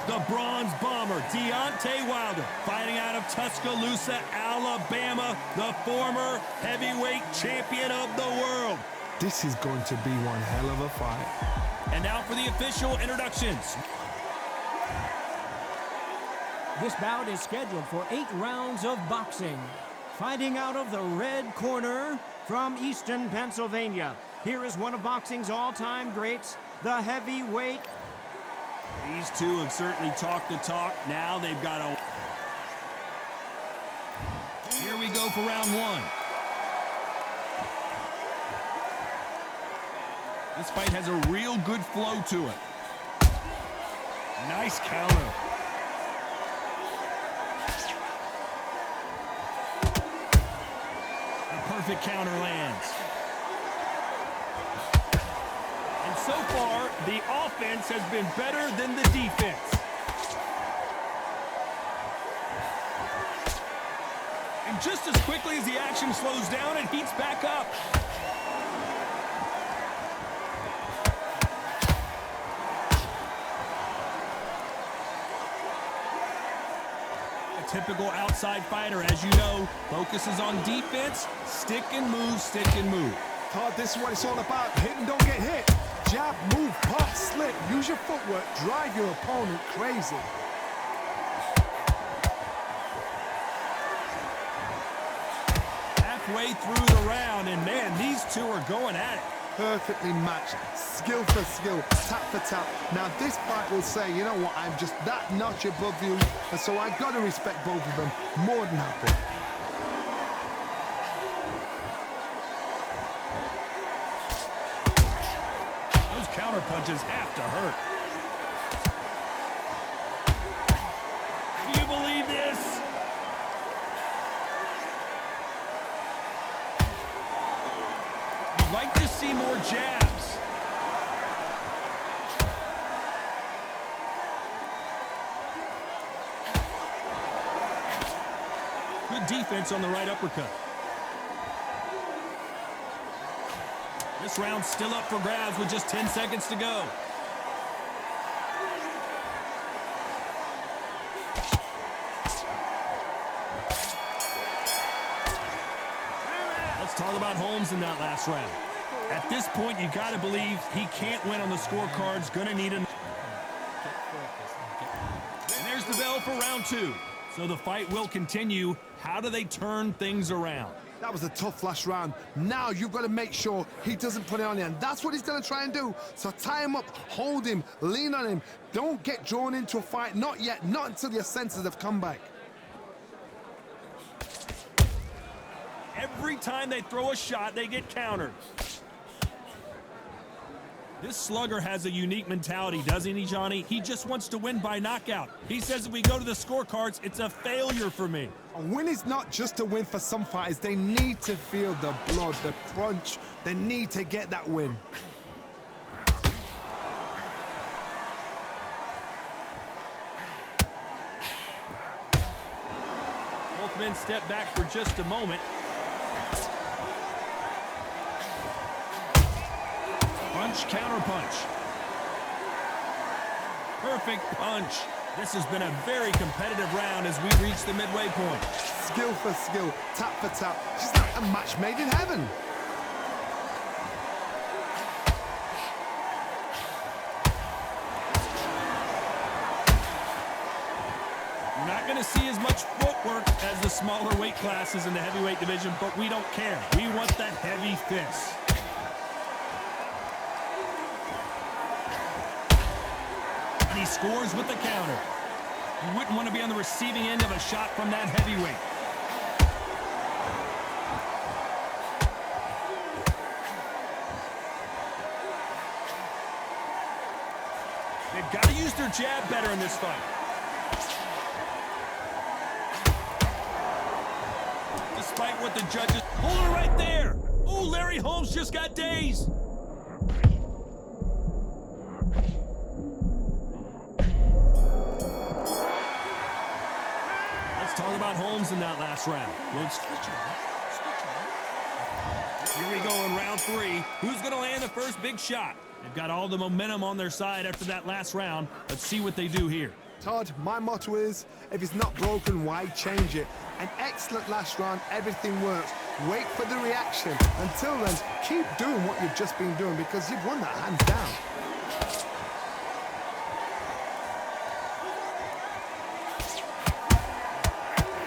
the bronze bomber, Deontay Wilder, fighting out of Tuscaloosa, Alabama, the former heavyweight champion of the world. This is going to be one hell of a fight. And now for the official introductions. This bout is scheduled for 8 rounds of boxing. Fighting out of the red corner from Easton, Pennsylvania, here is one of boxing's all-time greats, the heavyweight. These two have certainly talked the talk. Now they've got a... Here we go for round one. This fight has a real good flow to it. Nice counter. A perfect counter lands. And so far, the offense has been better than the defense. And just as quickly as the action slows down, it heats back up. A typical outside fighter, as you know, focuses on defense, stick and move, stick and move. Todd, this is what it's all about. Hit and don't get hit. Jab, move, pop, slip. Use your footwork. Drive your opponent crazy. Halfway through the round, and man, these two are going at it. Perfectly matched. Skill for skill. Tap for tap. Now, this fight will say, you know what, I'm just that notch above you. And so I've got to respect both of them. More than happy. Counter punches have to hurt. Do you believe this? You'd like to see more jabs. Good defense on the right uppercut. This round's still up for grabs with just 10 seconds to go. Let's talk about Holmes in that last round. At this point, you got to believe he can't win on the scorecards. Gonna need an... And there's the bell for round two. So the fight will continue. How do they turn things around? That was a tough last round. Now you've got to make sure he doesn't put it on you, and that's what he's going to try and do. So tie him up, hold him, lean on him. Don't get drawn into a fight. Not yet. Not until your senses have come back. Every time they throw a shot, they get countered. This slugger has a unique mentality, doesn't he, Johnny? He just wants to win by knockout. He says if we go to the scorecards, it's a failure for me. A win is not just a win for some fighters. They need to feel the blood, the crunch. They need to get that win. Both men step back for just a moment. Punch, counter punch. Perfect punch. This has been a very competitive round as we reach the midway point. Skill for skill, tap for tap. Just like a match made in heaven. You're not going to see as much footwork as the smaller weight classes in the heavyweight division, but we don't care. We want that heavy fist. He scores with the counter. You wouldn't want to be on the receiving end of a shot from that heavyweight. They've got to use their jab better in this fight. Despite what the judges... Hold it right there! Oh, Larry Holmes just got dazed. Talk about Holmes in that last round. Here we go in round three. Who's going to land the first big shot? They've got all the momentum on their side after that last round. Let's see what they do here. Todd, my motto is, if it's not broken, why change it? An excellent last round, everything works. Wait for the reaction. Until then, keep doing what you've just been doing because you've won that hands down.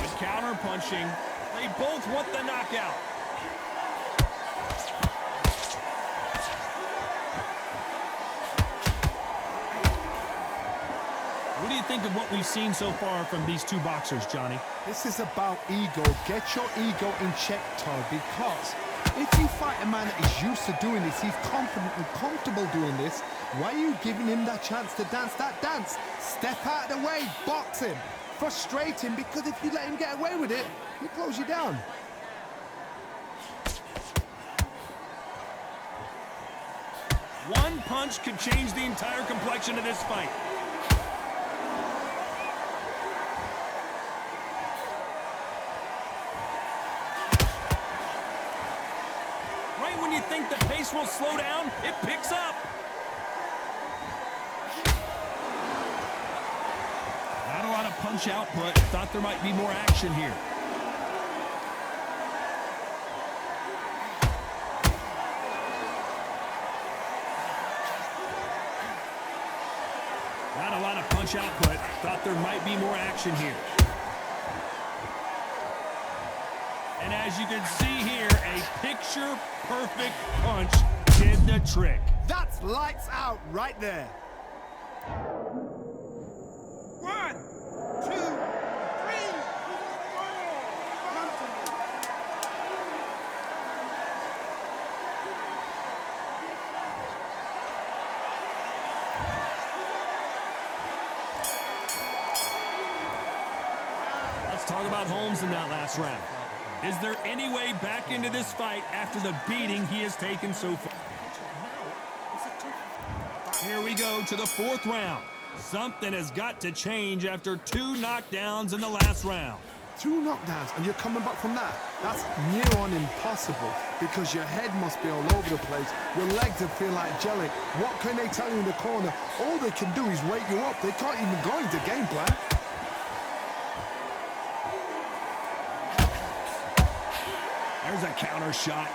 With counter punching, they both want the knockout. What do you think of what we've seen so far from these two boxers, Johnny? This is about ego. Get your ego in check, Todd, because if you fight a man that is used to doing this, he's confident and comfortable doing this, why are you giving him that chance to dance that dance? Step out of the way, box him, frustrate him, because if you let him get away with it, he'll close you down. One punch could change the entire complexion of this fight. Right when you think the pace will slow down, it picks up. Not a lot of punch output. Thought there might be more action here. Not a lot of punch output. Thought there might be more action here. And as you can see here, a picture-perfect punch did the trick. That's lights out right there. 1, 2, 3, 4. Come to me. Let's talk about Holmes in that last round. Is there any way back into this fight after the beating he has taken so far? Here we go to the fourth round. Something has got to change after 2 knockdowns in the last round. 2 knockdowns and you're coming back from that? That's near on impossible because your head must be all over the place. Your legs will feel like jelly. What can they tell you in the corner? All they can do is wake you up. They can't even go into game plan. There's a counter shot.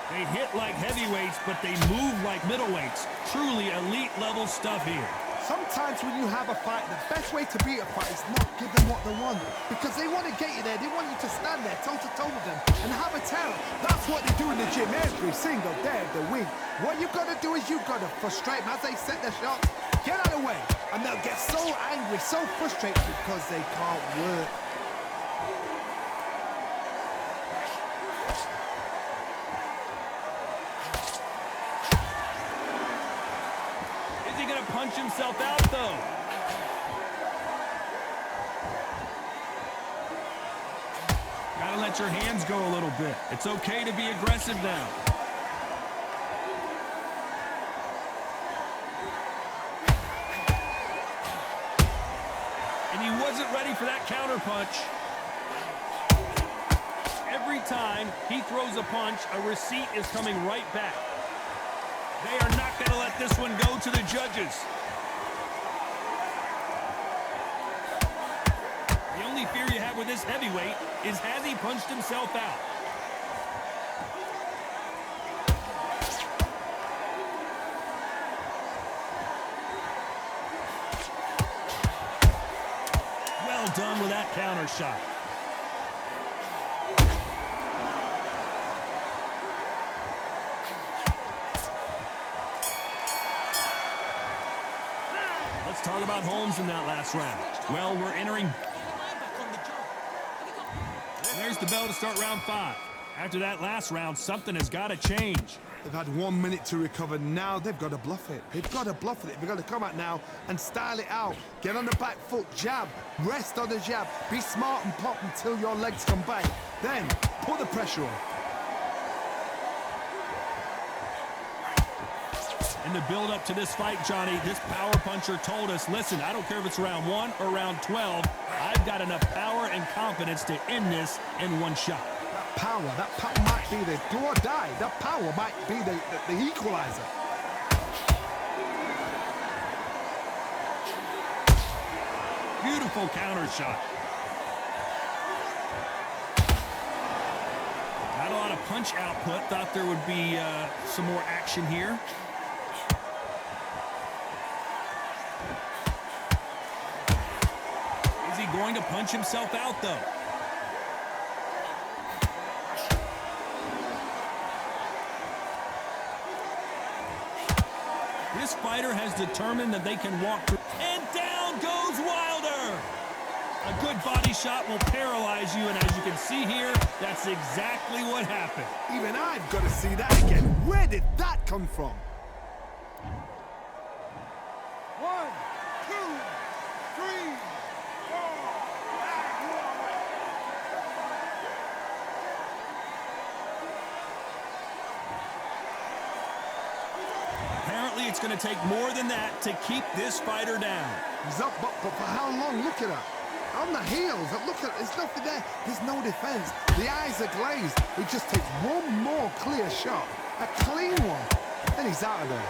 They hit like heavyweights, but they move like middleweights. Truly elite level stuff here. Sometimes when you have a fight, the best way to beat a fight is not give them what they want. Because they want to get you there. They want you to stand there toe-to-toe with them and have a terror. That's what they do in the gym every single day of the week. What you've got to do is you've got to frustrate them as they set their shots. Get out of the way. And they'll get so angry, so frustrated because they can't work. Punch himself out, though. Gotta let your hands go a little bit. It's okay to be aggressive now. And he wasn't ready for that counter punch. Every time he throws a punch, a receipt is coming right back. They are not going to let this one go to the judges. The only fear you have with this heavyweight is has he punched himself out? Well done with that counter shot. Let's talk about Holmes in that last round. Well, we're entering. There's the bell to start round 5. After that last round, something has got to change. They've had 1 minute to recover. Now they've got to bluff it. They've got to bluff it. They've got to come out now and style it out. Get on the back foot, jab, rest on the jab. Be smart and pop until your legs come back. Then put the pressure on. In the build-up to this fight, Johnny, this power puncher told us, listen, I don't care if it's round 1 or round 12, I've got enough power and confidence to end this in one shot. That power might be the do or die. That power might be the equalizer. Beautiful counter shot. Not a lot of punch output. Thought there would be some more action here. Is he going to punch himself out, though? This fighter has determined that they can walk through. And down goes Wilder. A good body shot will paralyze you, and as you can see here, that's exactly what happened. Even I've got to see that again. Where did that come from? 1, 2, 3, 4, 5. Apparently, it's going to take more than that to keep this fighter down. He's up, but for how long? Look at that. On the heels, look at, there's nothing there. There's no defense. The eyes are glazed. He just takes one more clear shot, a clean one, and he's out of there.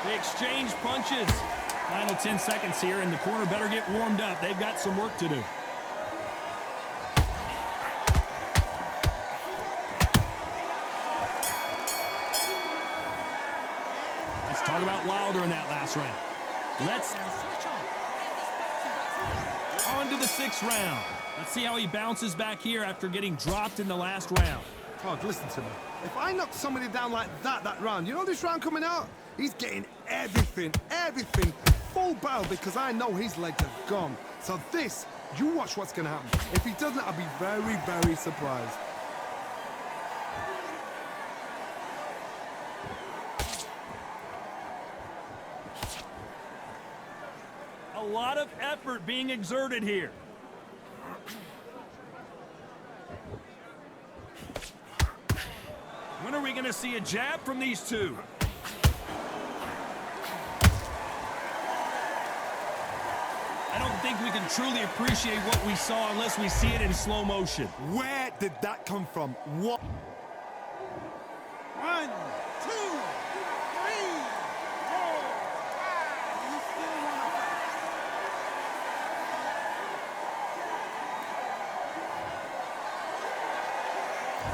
They exchange punches. Final 10 seconds here, and the corner better get warmed up. They've got some work to do. Talk about Wilder in that last round. Let's on to the 6th round. Let's see how he bounces back here after getting dropped in the last round. Oh, listen to me. If I knock somebody down like that round, you know this round coming out? He's getting everything, full barrel, because I know his legs are gone. So this, you watch what's going to happen. If he doesn't, I'll be very, very surprised. A lot of effort being exerted here. When are we going to see a jab from these two? I don't think we can truly appreciate what we saw unless we see it in slow motion. Where did that come from? What? 1, 2, 3, 4, 5. You still want to fight?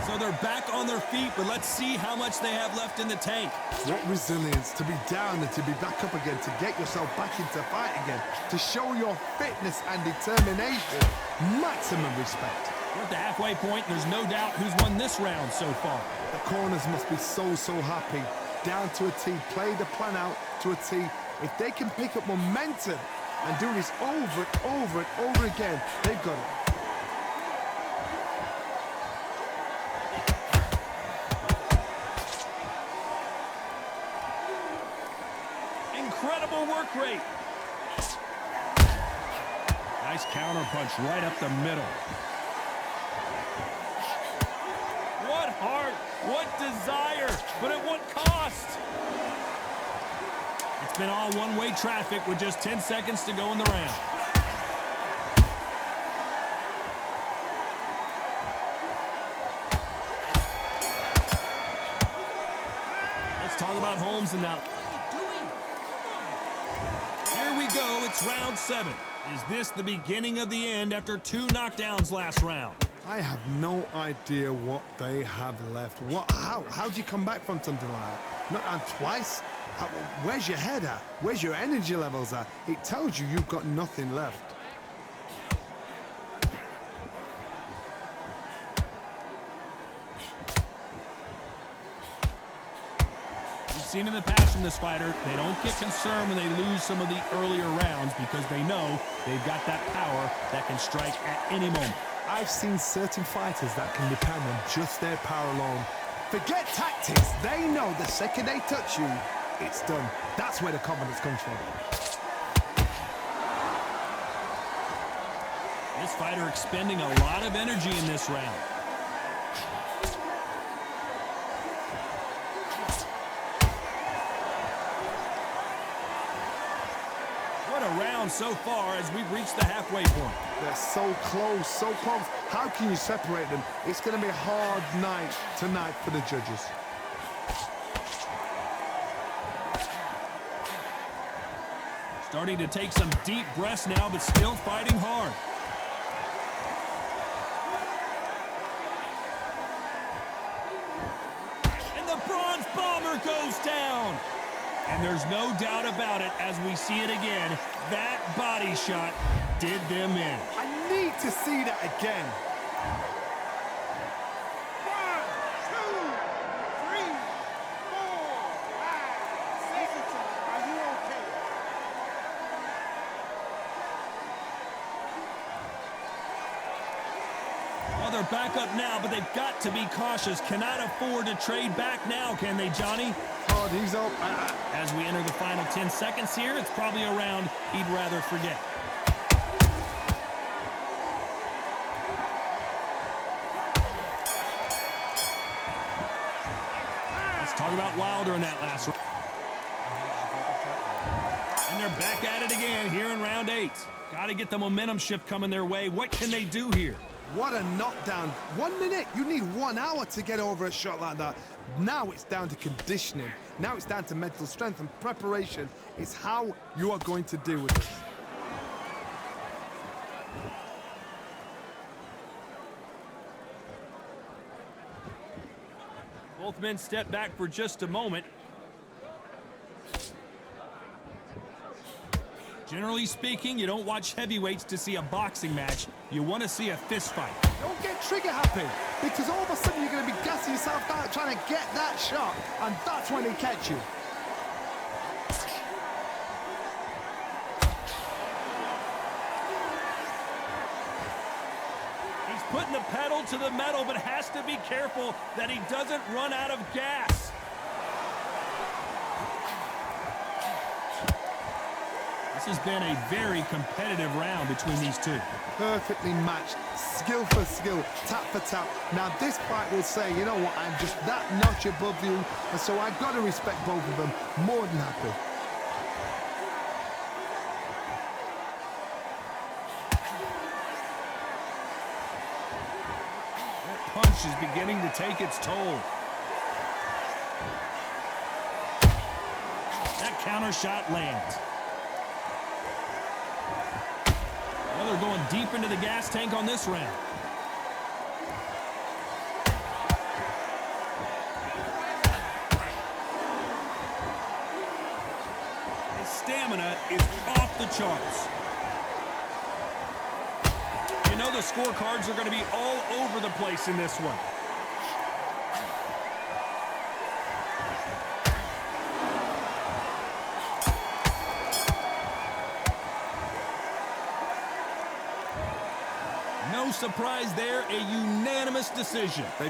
So they're back on their feet, but let's see how much they have left in the tank. What resilience to be down and to be back up again, to get yourself back into fight again, to show your fitness and determination. Maximum respect. We're at the halfway point, and there's no doubt who's won this round so far. The corners must be so happy. Down to a T, play the plan out to a T. If they can pick up momentum and do this over and over again, they've got it. Incredible work rate. Nice counter punch right up the middle. What heart, what desire, but at what cost? It's been all one-way traffic with just 10 seconds to go in the round. Let's talk about Holmes and now. Here we go, it's round 7. Is this the beginning of the end after 2 knockdowns last round? I have no idea what they have left. How do you come back from something like that? Not down twice? Where's your head at? Where's your energy levels at? It tells you you've got nothing left. We've seen in the past from this fighter, they don't get concerned when they lose some of the earlier rounds because they know they've got that power that can strike at any moment. I've seen certain fighters that can depend on just their power alone. Forget tactics. They know the second they touch you, it's done. That's where the confidence comes from. This fighter expending a lot of energy in this round. What a round so far as we've reached the halfway point. They're so close, so close. How can you separate them? It's going to be a hard night tonight for the judges. Starting to take some deep breaths now, but still fighting hard. And the Bronze Bomber goes down. And there's no doubt about it, as we see it again, that body shot did them in. I need to see that again. 1, 2, 3, 4, 5, 6. Are you okay? Well, they're back up now, but they've got to be cautious. Cannot afford to trade back now, can they, Johnny? Oh, he's up. As we enter the final 10 seconds here, it's probably a round he'd rather forget. Let's talk about Wilder in that last round. And they're back at it again here in round 8. Got to get the momentum shift coming their way. What can they do here? What a knockdown. 1 minute, you need 1 hour to get over a shot like that. Now it's down to conditioning. Now it's down to mental strength and preparation. It's how you are going to deal with this. Both men step back for just a moment. Generally speaking, you don't watch heavyweights to see a boxing match. You want to see a fist fight. Don't get trigger happy, because all of a sudden you're going to be gassing yourself out trying to get that shot, and that's when they catch you. He's putting the pedal to the metal, but has to be careful that he doesn't run out of gas. This has been a very competitive round between these two. Perfectly matched, skill for skill, tap for tap. Now this fight will say, you know what, I'm just that notch above you, and so I've got to respect both of them. More than happy. That punch is beginning to take its toll. That counter shot lands. Well, they're going deep into the gas tank on this round. His stamina is off the charts. You know the scorecards are going to be all over the place in this one. No surprise there, a unanimous decision. They